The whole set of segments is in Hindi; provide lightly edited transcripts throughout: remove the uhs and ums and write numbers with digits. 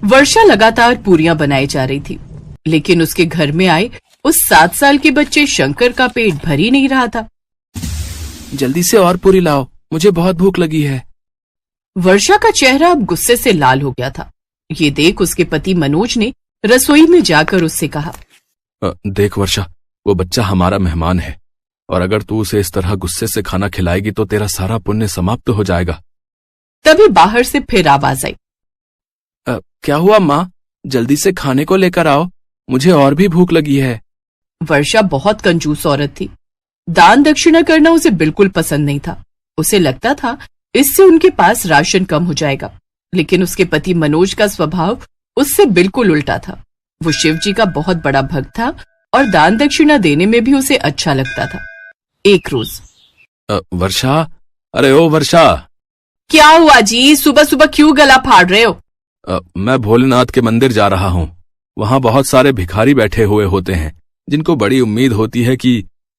वर्षा लगातार पूरियां बनाई जा रही थी, लेकिन उसके घर में आए उस 7 साल के बच्चे शंकर का पेट भर ही नहीं रहा था। जल्दी से और पूरी लाओ, मुझे बहुत भूख लगी है। वर्षा का चेहरा अब गुस्से से लाल हो गया था। ये देख उसके पति मनोज ने रसोई में जाकर उससे कहा, देख वर्षा, वो बच्चा हमारा मेहमान है और अगर तू उसे इस तरह गुस्से से खाना खिलाएगी तो तेरा सारा पुण्य समाप्त हो जाएगा। तभी बाहर से फिर आवाज आई, क्या हुआ माँ? जल्दी से खाने को लेकर आओ, मुझे और भी भूख लगी है। वर्षा बहुत कंजूस औरत थी। दान दक्षिणा करना उसे बिल्कुल पसंद नहीं था। उसे लगता था इससे उनके पास राशन कम हो जाएगा, लेकिन उसके पति मनोज का स्वभाव उससे बिल्कुल उल्टा था। वो शिव जी का बहुत बड़ा भक्त था और दान दक्षिणा देने में भी उसे अच्छा लगता था। एक रोज, वर्षा, अरे ओ वर्षा। क्या हुआ जी? सुबह सुबह क्यों गला फाड़ रहे हो? मैं भोलेनाथ के मंदिर जा रहा हूँ। वहाँ बहुत सारे भिखारी बैठे हुए होते हैं जिनको बड़ी उम्मीद होती है कि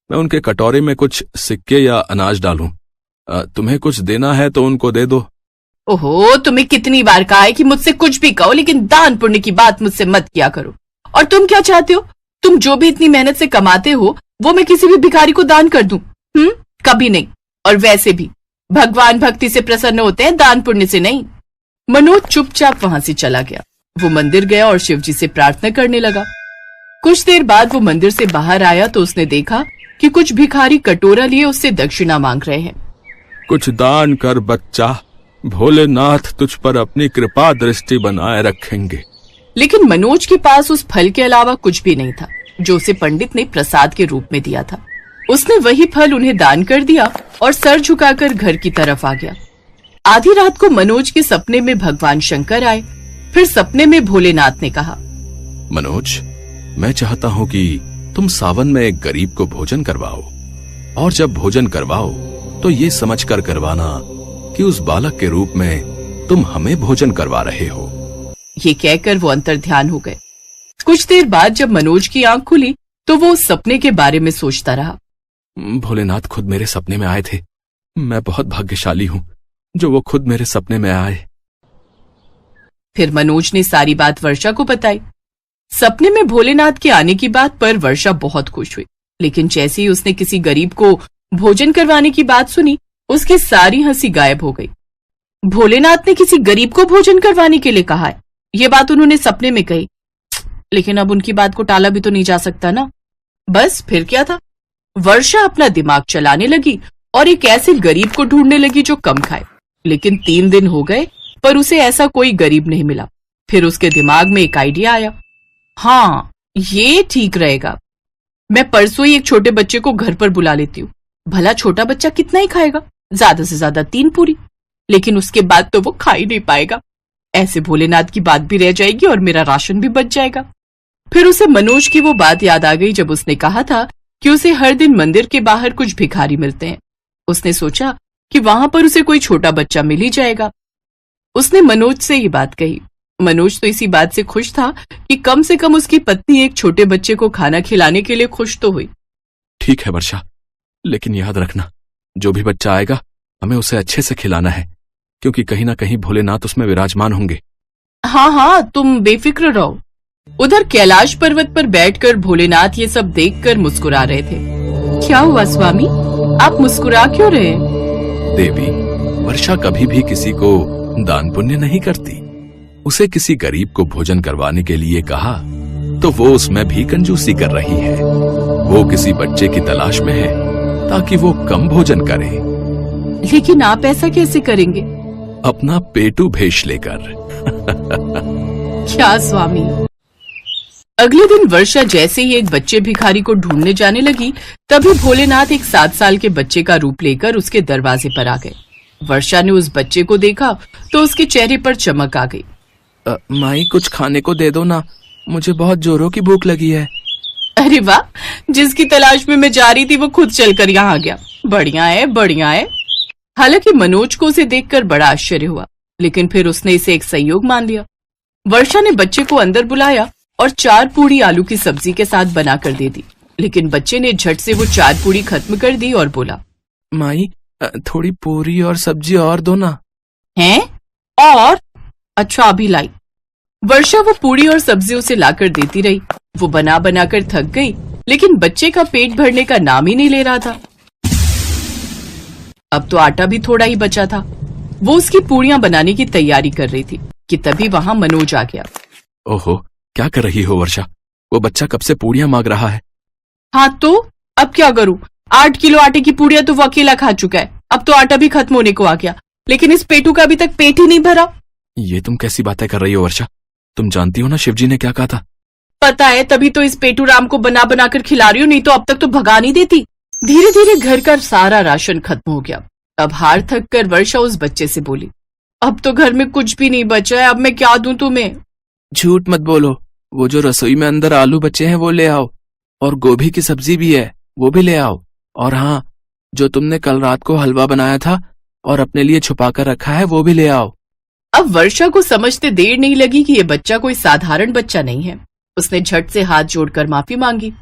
मैं उनके कटोरे में कुछ सिक्के या अनाज डालूं। तुम्हें कुछ देना है तो उनको दे दो। ओहो, तुम्हें कितनी बार कहा है कि मुझसे कुछ भी कहो, लेकिन दान पुण्य की बात मुझसे मत किया करो। और तुम क्या चाहते हो? तुम जो भी इतनी मेहनत से कमाते हो वो मैं किसी भी भिखारी को दान कर दूं? कभी नहीं। और वैसे भी भगवान भक्ति से प्रसन्न होते हैं, दान पुण्य से नहीं। मनोज चुपचाप वहां से चला गया। वो मंदिर गया और शिवजी से प्रार्थना करने लगा। कुछ देर बाद वो मंदिर से बाहर आया तो उसने देखा कि कुछ भिखारी कटोरा लिए उससे दक्षिणा मांग रहे हैं। कुछ दान कर बच्चा, भोलेनाथ तुझ पर अपनी कृपा दृष्टि बनाए रखेंगे। लेकिन मनोज के पास उस फल के अलावा कुछ भी नहीं था जो उसे पंडित ने प्रसाद के रूप में दिया था। उसने वही फल उन्हें दान कर दिया और सर झुकाकर घर की तरफ आ गया। आधी रात को मनोज के सपने में भगवान शंकर आए। फिर सपने में भोलेनाथ ने कहा, मनोज, मैं चाहता हूँ कि तुम सावन में एक गरीब को भोजन करवाओ, और जब भोजन करवाओ तो ये समझकर करवाना कि उस बालक के रूप में तुम हमें भोजन करवा रहे हो। ये कहकर वो अंतर्ध्यान हो गए। कुछ देर बाद जब मनोज की आंख खुली तो वो उस सपने के बारे में सोचता रहा। भोलेनाथ खुद मेरे सपने में आए थे। मैं बहुत भाग्यशाली हूँ जो वो खुद मेरे सपने में आए। फिर मनोज ने सारी बात वर्षा को बताई। सपने में भोलेनाथ के आने की बात पर वर्षा बहुत खुश हुई, लेकिन जैसे ही उसने किसी गरीब को भोजन करवाने की बात सुनी, उसकी सारी हंसी गायब हो गई। भोलेनाथ ने किसी गरीब को भोजन करवाने के लिए कहा है, ये बात उन्होंने सपने में कही, लेकिन अब उनकी बात को टाला भी तो नहीं जा सकता ना। बस फिर क्या था, वर्षा अपना दिमाग चलाने लगी और एक ऐसे गरीब को ढूंढने लगी जो कम खाए। लेकिन 3 दिन हो गए पर उसे ऐसा कोई गरीब नहीं मिला। फिर उसके दिमाग में एक आइडिया आया। हाँ, ये ठीक रहेगा। मैं परसों ही एक छोटे बच्चे को घर पर बुला लेती हूँ। भला छोटा बच्चा कितना ही खाएगा? ज्यादा से ज्यादा 3 पूरी, लेकिन उसके बाद तो वो खा ही नहीं पाएगा। ऐसे भोलेनाथ की बात भी रह जाएगी और मेरा राशन भी बच जाएगा। फिर उसे मनोज की वो बात याद आ गई जब उसने कहा था कि उसे हर दिन मंदिर के बाहर कुछ भिखारी मिलते हैं। उसने सोचा कि वहां पर उसे कोई छोटा बच्चा मिल ही जाएगा। उसने मनोज से ये बात कही। मनोज तो इसी बात से खुश था कि कम से कम उसकी पत्नी एक छोटे बच्चे को खाना खिलाने के लिए खुश तो हुई। ठीक है वर्षा, लेकिन याद रखना, जो भी बच्चा आएगा हमें उसे अच्छे से खिलाना है, क्योंकि कहीं ना कहीं भोलेनाथ उसमें विराजमान होंगे। हाँ, तुम बेफिक्र रहो। उधर कैलाश पर्वत पर बैठकर भोलेनाथ ये सब देखकर मुस्कुरा रहे थे। क्या हुआ स्वामी, आप मुस्कुरा क्यों रहे? देवी, वर्षा कभी भी किसी को दान पुण्य नहीं करती। उसे किसी गरीब को भोजन करवाने के लिए कहा तो वो उसमें भी कंजूसी कर रही है। वो किसी बच्चे की तलाश में है ताकि वो कम भोजन करे। लेकिन आप ऐसा कैसे करेंगे? अपना पेटू भेष लेकर। क्या स्वामी? अगले दिन वर्षा जैसे ही एक बच्चे भिखारी को ढूंढने जाने लगी, तभी भोलेनाथ एक 7 साल के बच्चे का रूप लेकर उसके दरवाजे पर आ गए। वर्षा ने उस बच्चे को देखा तो उसके चेहरे पर चमक आ गई। माई, कुछ खाने को दे दो ना, मुझे बहुत जोरों की भूख लगी है। अरे वाह, जिसकी तलाश में मैं जा रही थी वो खुद चलकर यहाँ आ गया। बढ़िया है, बढ़िया है। हालांकि मनोज को उसे देखकर बड़ा आश्चर्य हुआ, लेकिन फिर उसने इसे एक संयोग मान लिया। वर्षा ने बच्चे को अंदर बुलाया और 4 पूड़ी आलू की सब्जी के साथ बनाकर दे दी, लेकिन बच्चे ने झट से वो 4 पूड़ी खत्म कर दी और बोला, माई, थोड़ी पूरी और सब्जी और दो ना। हैं? और? अच्छा, अभी लाई। वर्षा वो पूड़ी और सब्जी उसे लाकर देती रही। वो बना बनाकर थक गई, लेकिन बच्चे का पेट भरने का नाम ही नहीं ले रहा था। अब तो आटा भी थोड़ा ही बचा था। वो उसकी पूड़ियां बनाने की तैयारी कर रही थी कि तभी वहां मनोज आ गया। ओहो, क्या कर रही हो वर्षा? वो बच्चा कब से पूड़ियां मांग रहा है। हाँ तो अब क्या करूं? 8 किलो आटे की पूड़ियां तो वो अकेला खा चुका है। अब तो आटा भी खत्म होने को आ गया, लेकिन इस पेटू का अभी तक पेट ही नहीं भरा। ये तुम कैसी बातें कर रही हो वर्षा? तुम जानती हो ना शिवजी ने क्या कहा था? पता है, तभी तो इस पेटू राम को बना बना कर खिला रही हूँ, नहीं तो अब तक तो भगा नहीं देती। धीरे धीरे घर का सारा राशन खत्म हो गया। अब हार थक कर वर्षा उस बच्चे से बोली, अब तो घर में कुछ भी नहीं बचा है, अब मैं क्या दूं तुम्हें? झूठ मत बोलो। वो जो रसोई में अंदर आलू बचे हैं वो ले आओ, और गोभी की सब्जी भी है वो भी ले आओ। और हाँ, जो तुमने कल रात को हलवा बनाया था और अपने लिए छुपा कर रखा है वो भी ले आओ। अब वर्षा को समझते देर नहीं लगी कि ये बच्चा कोई साधारण बच्चा नहीं है। उसने झट से हाथ जोड़कर माफी मांगी।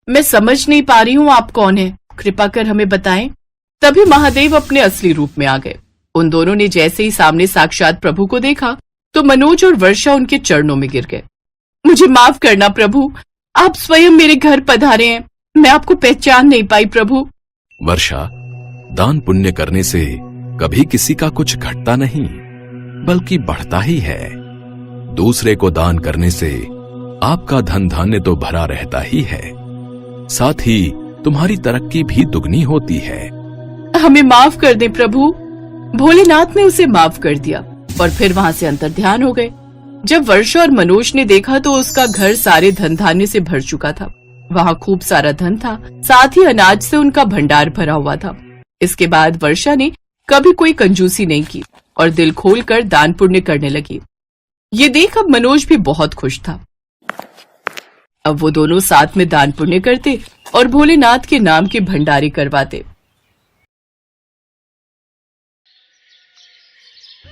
मैं समझ नहीं पा रही हूँ आप कौन है, कृपा कर हमें बताएं। तभी महादेव अपने असली रूप में आ गए। उन दोनों ने जैसे ही सामने साक्षात प्रभु को देखा तो मनोज और वर्षा उनके चरणों में गिर गए। मुझे माफ करना प्रभु, आप स्वयं मेरे घर पधारे हैं, मैं आपको पहचान नहीं पाई प्रभु। वर्षा, दान पुण्य करने से कभी किसी का कुछ घटता नहीं बल्कि बढ़ता ही है। दूसरे को दान करने से आपका धन धान्य तो भरा रहता ही है, साथ ही तुम्हारी तरक्की भी दुगनी होती है। हमें माफ कर दें प्रभु। भोलेनाथ ने उसे माफ कर दिया और फिर वहां से अंतर्ध्यान हो गए। जब वर्षा और मनोज ने देखा तो उसका घर सारे धन धान्य से भर चुका था। वहां खूब सारा धन था, साथ ही अनाज से उनका भंडार भरा हुआ था। इसके बाद वर्षा ने कभी कोई कंजूसी नहीं की और दिल खोलकर दान पुण्य करने लगी। ये देख अब मनोज भी बहुत खुश था। अब वो दोनों साथ में दान पुण्य करते और भोलेनाथ के नाम के भंडारे करवाते।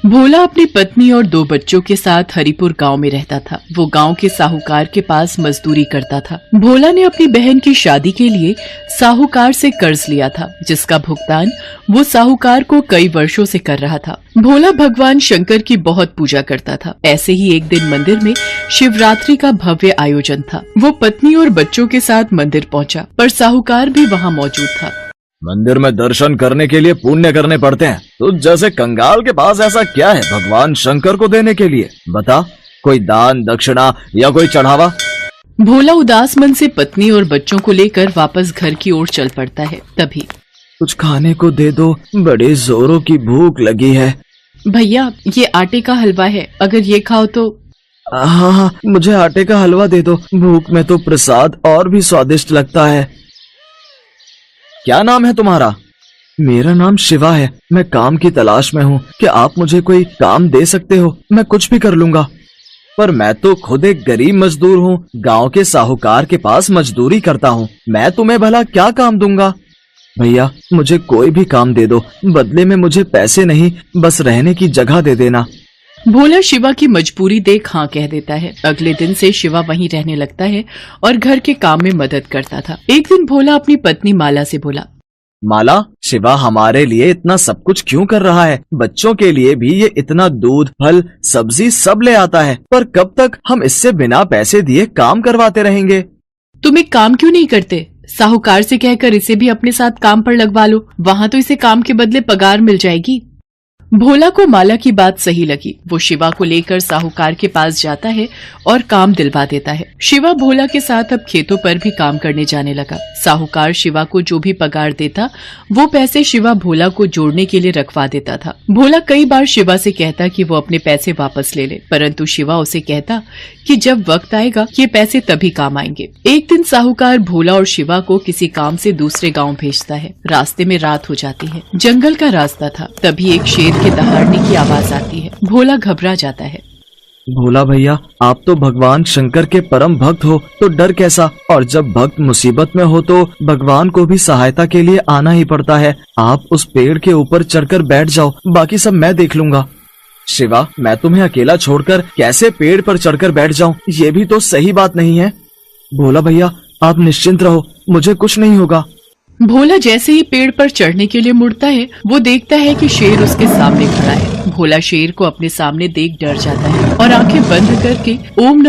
भोला अपनी पत्नी और 2 बच्चों के साथ हरिपुर गांव में रहता था। वो गांव के साहूकार के पास मजदूरी करता था। भोला ने अपनी बहन की शादी के लिए साहूकार से कर्ज लिया था, जिसका भुगतान वो साहूकार को कई वर्षों से कर रहा था। भोला भगवान शंकर की बहुत पूजा करता था। ऐसे ही एक दिन मंदिर में शिवरात्रि का भव्य आयोजन था। वो पत्नी और बच्चों के साथ मंदिर पहुंचा, पर साहूकार भी वहां मौजूद था। मंदिर में दर्शन करने के लिए पुण्य करने पड़ते हैं, तो जैसे कंगाल के पास ऐसा क्या है भगवान शंकर को देने के लिए? बता, कोई दान दक्षिणा या कोई चढ़ावा? भोला उदास मन से पत्नी और बच्चों को लेकर वापस घर की ओर चल पड़ता है। तभी कुछ खाने को दे दो, बड़ी जोरों की भूख लगी है। भैया, ये आटे का हलवा है, अगर ये खाओ तो। हाँ, मुझे आटे का हलवा दे दो, भूख में तो प्रसाद और भी स्वादिष्ट लगता है। क्या नाम है तुम्हारा? मेरा नाम शिवा है। मैं काम की तलाश में हूँ। क्या आप मुझे कोई काम दे सकते हो? मैं कुछ भी कर लूंगा। पर मैं तो खुद एक गरीब मजदूर हूँ, गांव के साहूकार के पास मजदूरी करता हूँ। मैं तुम्हें भला क्या काम दूंगा? भैया, मुझे कोई भी काम दे दो, बदले में मुझे पैसे नहीं, बस रहने की जगह दे देना। भोला शिवा की मजबूरी देख हाँ कह देता है। अगले दिन से शिवा वहीं रहने लगता है और घर के काम में मदद करता था। एक दिन भोला अपनी पत्नी माला से बोला, माला, शिवा हमारे लिए इतना सब कुछ क्यों कर रहा है? बच्चों के लिए भी ये इतना दूध, फल, सब्जी सब ले आता है, पर कब तक हम इससे बिना पैसे दिए काम करवाते रहेंगे? तुम एक काम क्यों नहीं करते? साहूकार से कहकर इसे भी अपने साथ काम पर लगवा लो, वहाँ तो इसे काम के बदले पगार मिल जाएगी। भोला को माला की बात सही लगी। वो शिवा को लेकर साहूकार के पास जाता है और काम दिलवा देता है। शिवा भोला के साथ अब खेतों पर भी काम करने जाने लगा। साहूकार शिवा को जो भी पगार देता वो पैसे शिवा भोला को जोड़ने के लिए रखवा देता था। भोला कई बार शिवा से कहता कि वो अपने पैसे वापस ले ले, परंतु शिवा उसे कहता कि जब वक्त आएगा ये पैसे तभी काम आएंगे। एक दिन साहूकार भोला और शिवा को किसी काम से दूसरे गाँव भेजता है। रास्ते में रात हो जाती है। जंगल का रास्ता था। तभी एक शेर के दहाड़ने की आवाज आती है। भोला घबरा जाता है। भोला भैया, आप तो भगवान शंकर के परम भक्त हो, तो डर कैसा? और जब भक्त मुसीबत में हो तो भगवान को भी सहायता के लिए आना ही पड़ता है। आप उस पेड़ के ऊपर चढ़कर बैठ जाओ, बाकी सब मैं देख लूंगा। शिवा, मैं तुम्हें अकेला छोड़कर कैसे पेड़ पर चढ़कर बैठ जाऊं? ये भी तो सही बात नहीं है। भोला भैया, आप निश्चिंत रहो, मुझे कुछ नहीं होगा। भोला जैसे ही पेड़ पर चढ़ने के लिए मुड़ता है वो देखता है कि शेर उसके सामने खड़ा है। भोला शेर को अपने सामने देख डर जाता है और आंखें बंद करके ओम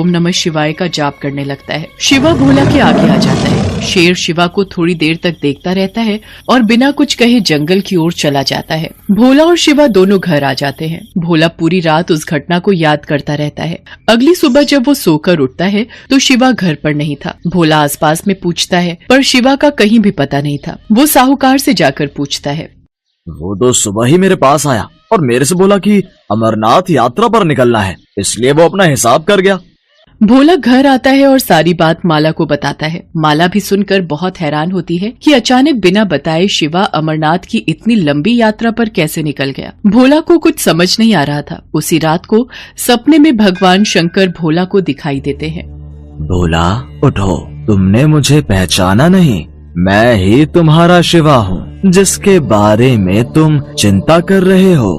नमः शिवाय का जाप करने लगता है। शिवा भोला के आगे आ जाता है। शेर शिवा को थोड़ी देर तक देखता रहता है और बिना कुछ कहे जंगल की ओर चला जाता है। भोला और शिवा दोनों घर आ जाते हैं। भोला पूरी रात उस घटना को याद करता रहता है। अगली सुबह जब वो सोकर उठता है तो शिवा घर पर नहीं था। भोला आसपास में पूछता है पर शिवा का कहीं भी पता नहीं था। वो साहूकार से जाकर पूछता है। वो तो सुबह ही मेरे पास आया और मेरे से बोला कि अमरनाथ यात्रा पर निकलना है, इसलिए वो अपना हिसाब कर गया। भोला घर आता है और सारी बात माला को बताता है। माला भी सुनकर बहुत हैरान होती है कि अचानक बिना बताए शिवा अमरनाथ की इतनी लंबी यात्रा पर कैसे निकल गया। भोला को कुछ समझ नहीं आ रहा था। उसी रात को सपने में भगवान शंकर भोला को दिखाई देते हैं। भोला उठो, तुमने मुझे पहचाना नहीं। मैं ही तुम्हारा शिवा हूँ जिसके बारे में तुम चिंता कर रहे हो।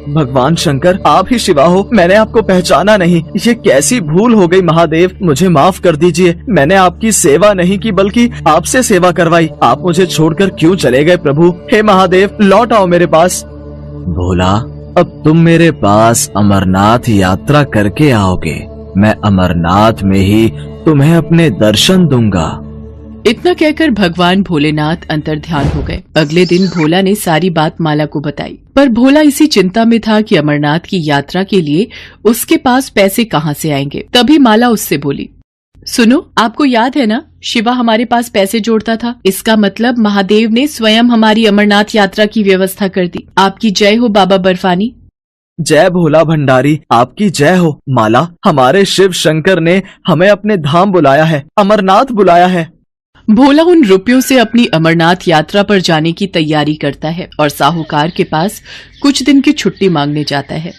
भगवान शंकर, आप ही शिवा हो, मैंने आपको पहचाना नहीं। ये कैसी भूल हो गई महादेव, मुझे माफ कर दीजिए। मैंने आपकी सेवा नहीं की बल्कि आपसे सेवा करवाई। आप मुझे छोड़कर क्यों चले गए प्रभु? हे महादेव, लौट आओ मेरे पास। भोला, अब तुम मेरे पास अमरनाथ यात्रा करके आओगे। मैं अमरनाथ में ही तुम्हें अपने दर्शन दूंगा। इतना कहकर भगवान भोलेनाथ अंतर्ध्यान हो गए। अगले दिन भोला ने सारी बात माला को बताई, पर भोला इसी चिंता में था कि अमरनाथ की यात्रा के लिए उसके पास पैसे कहाँ से आएंगे। तभी माला उससे बोली, सुनो, आपको याद है ना, शिवा हमारे पास पैसे जोड़ता था। इसका मतलब महादेव ने स्वयं हमारी अमरनाथ यात्रा की व्यवस्था कर दी। आपकी जय हो बाबा बर्फानी। जय भोला भंडारी, आपकी जय हो। माला, हमारे शिव शंकर ने हमें अपने धाम बुलाया है, अमरनाथ बुलाया है। भोला उन रुपयों से अपनी अमरनाथ यात्रा पर जाने की तैयारी करता है और साहूकार के पास कुछ दिन की छुट्टी मांगने जाता है।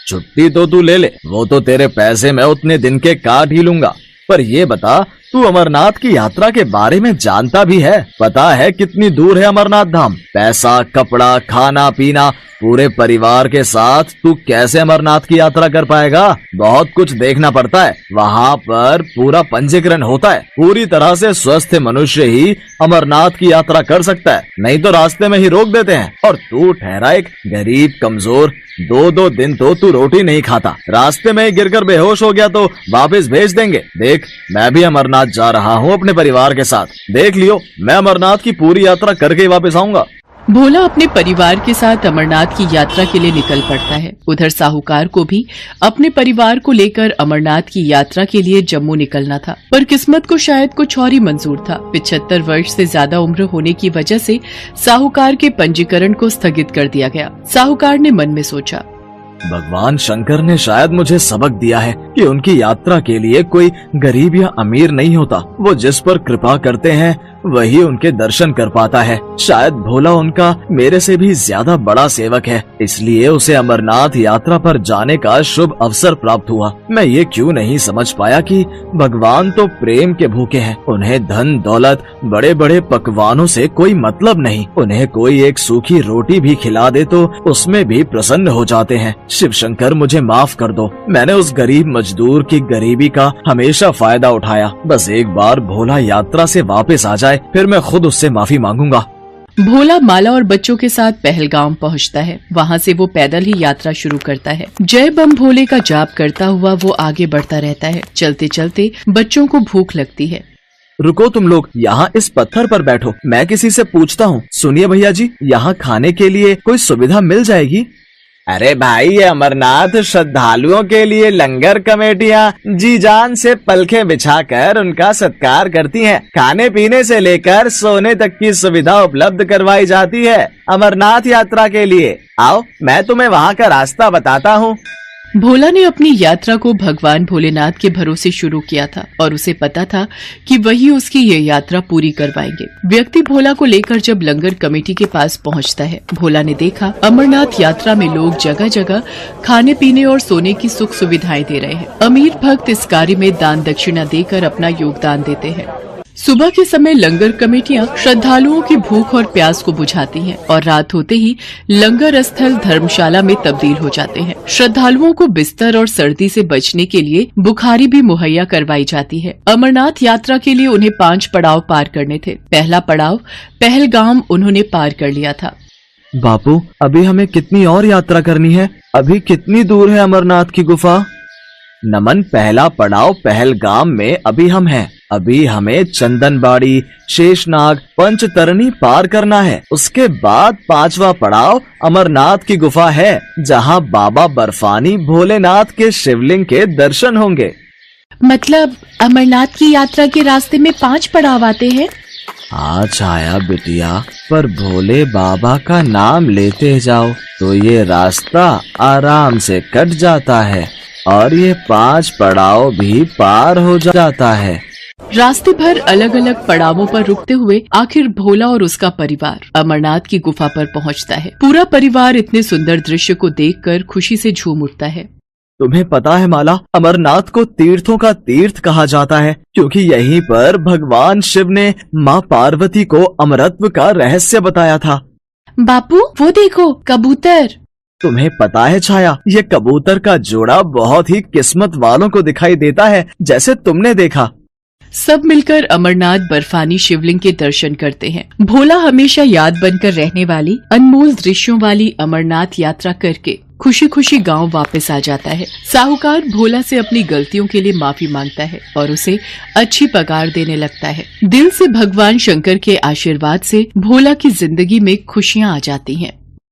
छुट्टी तो तू ले ले, वो तो तेरे पैसे मैं उतने दिन के काट ही लूंगा। पर ये बता, तू अमरनाथ की यात्रा के बारे में जानता भी है? पता है कितनी दूर है अमरनाथ धाम? पैसा, कपड़ा, खाना पीना, पूरे परिवार के साथ तू कैसे अमरनाथ की यात्रा कर पाएगा? बहुत कुछ देखना पड़ता है। वहाँ पर पूरा पंजीकरण होता है। पूरी तरह से स्वस्थ मनुष्य ही अमरनाथ की यात्रा कर सकता है, नहीं तो रास्ते में ही रोक देते हैं। और तू ठहरा एक गरीब कमजोर, 2-2 दिन तो तू रोटी नहीं खाता। रास्ते में ही गिरकर बेहोश हो गया तो वापस भेज देंगे। देख, मैं भी अमरनाथ जा रहा हूँ अपने परिवार के साथ। देख लियो, मैं अमरनाथ की पूरी यात्रा करके ही वापस आऊंगा। भोला अपने परिवार के साथ अमरनाथ की यात्रा के लिए निकल पड़ता है। उधर साहूकार को भी अपने परिवार को लेकर अमरनाथ की यात्रा के लिए जम्मू निकलना था, पर किस्मत को शायद कुछ और ही मंजूर था। 75 वर्ष से ज्यादा उम्र होने की वजह से साहूकार के पंजीकरण को स्थगित कर दिया गया। साहूकार ने मन में सोचा, भगवान शंकर ने शायद मुझे सबक दिया है कि उनकी यात्रा के लिए कोई गरीब या अमीर नहीं होता। वो जिस पर कृपा करते हैं वही उनके दर्शन कर पाता है। शायद भोला उनका मेरे से भी ज्यादा बड़ा सेवक है, इसलिए उसे अमरनाथ यात्रा पर जाने का शुभ अवसर प्राप्त हुआ। मैं ये क्यों नहीं समझ पाया कि भगवान तो प्रेम के भूखे हैं। उन्हें धन दौलत, बड़े बड़े पकवानों से कोई मतलब नहीं। उन्हें कोई एक सूखी रोटी भी खिला दे तो उसमें भी प्रसन्न हो जाते हैं। शिव शंकर, मुझे माफ कर दो। मैंने उस गरीब मजदूर की गरीबी का हमेशा फायदा उठाया। बस एक बार भोला यात्रा से वापस आ जाए, फिर मैं खुद उससे माफी मांगूंगा। भोला माला और बच्चों के साथ पहलगाम पहुंचता है। वहां से वो पैदल ही यात्रा शुरू करता है। जय बम भोले का जाप करता हुआ वो आगे बढ़ता रहता है। चलते चलते बच्चों को भूख लगती है। रुको तुम लोग, यहाँ इस पत्थर पर बैठो, मैं किसी से पूछता हूँ। सुनिए भैया जी, यहाँ खाने के लिए कोई सुविधा मिल जाएगी? अरे भाई, ये अमरनाथ श्रद्धालुओं के लिए लंगर कमेटियाँ जी जान से पलखे बिछाकर उनका सत्कार करती हैं। खाने पीने से लेकर सोने तक की सुविधा उपलब्ध करवाई जाती है अमरनाथ यात्रा के लिए। आओ, मैं तुम्हें वहाँ का रास्ता बताता हूँ। भोला ने अपनी यात्रा को भगवान भोलेनाथ के भरोसे शुरू किया था और उसे पता था कि वही उसकी ये यात्रा पूरी करवाएंगे। व्यक्ति भोला को लेकर जब लंगर कमेटी के पास पहुंचता है, भोला ने देखा अमरनाथ यात्रा में लोग जगह जगह खाने पीने और सोने की सुख सुविधाएं दे रहे हैं। अमीर भक्त इस कार्य में दान दक्षिणा देकर अपना योगदान देते हैं। सुबह के समय लंगर कमेटियां श्रद्धालुओं की भूख और प्यास को बुझाती हैं और रात होते ही लंगर स्थल धर्मशाला में तब्दील हो जाते हैं। श्रद्धालुओं को बिस्तर और सर्दी से बचने के लिए बुखारी भी मुहैया करवाई जाती है। अमरनाथ यात्रा के लिए उन्हें 5 पड़ाव पार करने थे। पहला पड़ाव पहलगाम उन्होंने पार कर लिया था। बापू, अभी हमें कितनी और यात्रा करनी है? अभी कितनी दूर है अमरनाथ की गुफा? नमन, पहला पड़ाव पहलगाम में अभी हम हैं। अभी हमें चंदनबाड़ी, शेषनाग, पंचतरणी पार करना है। उसके बाद 5वां पड़ाव अमरनाथ की गुफा है, जहां बाबा बर्फानी भोलेनाथ के शिवलिंग के दर्शन होंगे। मतलब अमरनाथ की यात्रा के रास्ते में 5 पड़ाव आते हैं? हाँ छाया बिटिया, पर भोले बाबा का नाम लेते जाओ तो ये रास्ता आराम से कट जाता है और ये 5 पड़ाव भी पार हो जाता है। रास्ते भर अलग अलग पड़ावों पर रुकते हुए आखिर भोला और उसका परिवार अमरनाथ की गुफा पर पहुंचता है। पूरा परिवार इतने सुंदर दृश्य को देखकर खुशी से झूम उठता है। तुम्हें पता है माला, अमरनाथ को तीर्थों का तीर्थ कहा जाता है, क्योंकि यहीं पर भगवान शिव ने माँ पार्वती को अमरत्व का रहस्य बताया था। बापू, वो देखो कबूतर। तुम्हें पता है छाया, ये कबूतर का जोड़ा बहुत ही किस्मत वालों को दिखाई देता है, जैसे तुमने देखा। सब मिलकर अमरनाथ बर्फानी शिवलिंग के दर्शन करते हैं। भोला हमेशा याद बनकर रहने वाली अनमोल दृश्यों वाली अमरनाथ यात्रा करके खुशी खुशी गांव वापस आ जाता है। साहूकार भोला से अपनी गलतियों के लिए माफी मांगता है और उसे अच्छी पगार देने लगता है। दिल से भगवान शंकर के आशीर्वाद से भोला की जिंदगी में खुशियां आ जाती हैं।